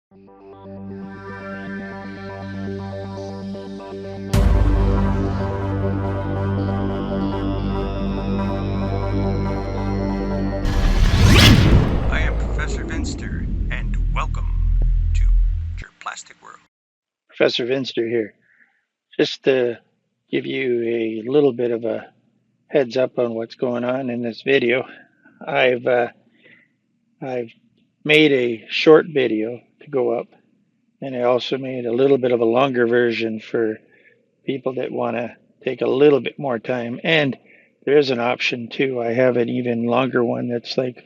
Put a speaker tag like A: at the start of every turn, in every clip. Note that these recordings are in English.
A: I am Professor Vinster, and welcome to Jurplastic World.
B: Professor Vinster here. Just to give you a little bit of a heads up on what's going on in this video, I've I've made a short video to go up, and I also made a little bit of a longer version for people that want to take a little bit more time. And there is an option too. I have an even longer one that's like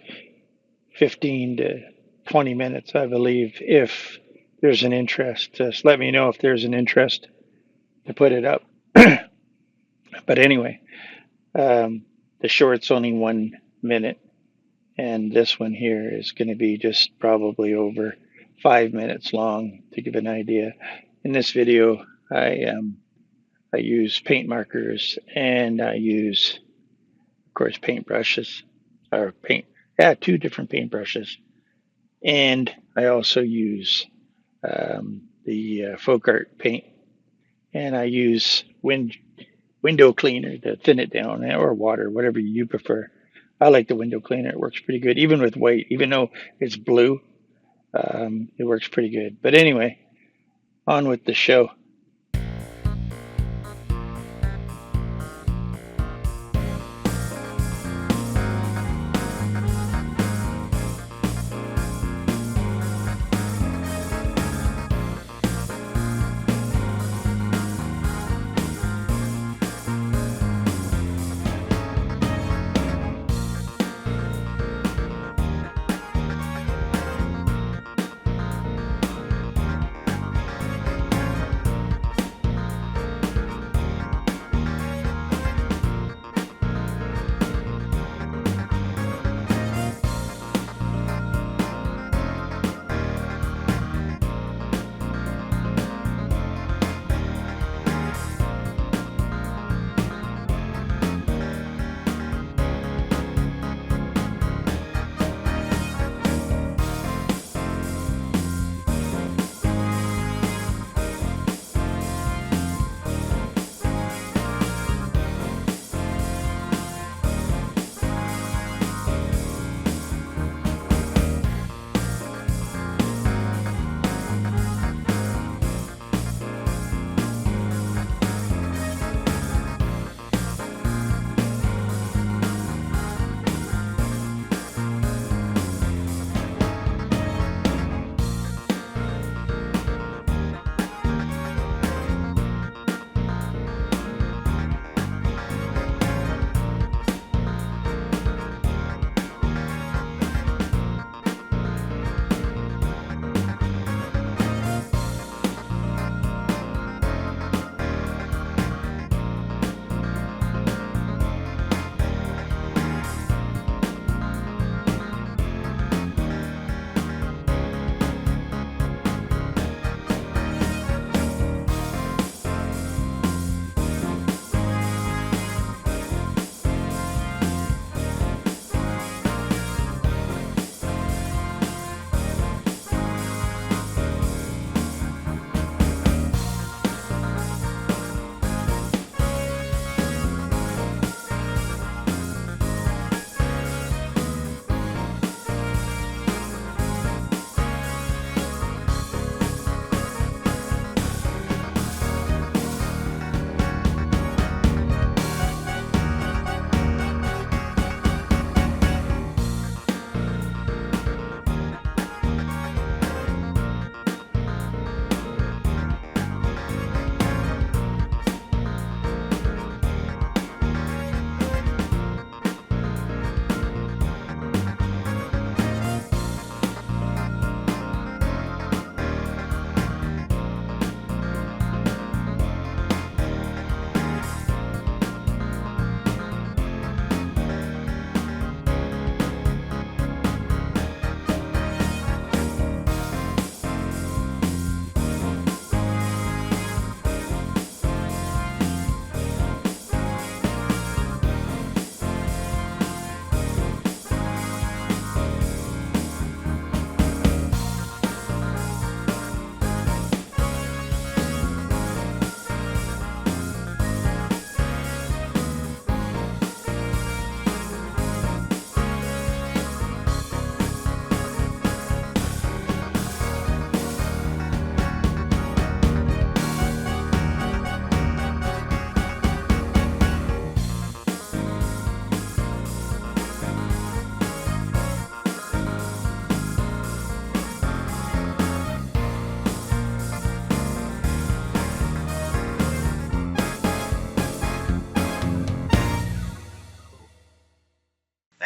B: 15 to 20 minutes, I believe, if there's an interest. Just let me know if there's an interest to put it up. But anyway, the short's only 1 minute, and this one here is going to be just probably over 5 minutes long to give an idea. In this video, I use paint markers and I use, of course, paint brushes or paint. Yeah, two different paint brushes, and I also use the folk art paint, and I use window cleaner to thin it down, or water, whatever you prefer. I like the window cleaner. It works pretty good, even with white. Even though it's blue, it works pretty good. But anyway, on with the show.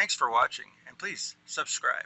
A: Thanks for watching, and please subscribe.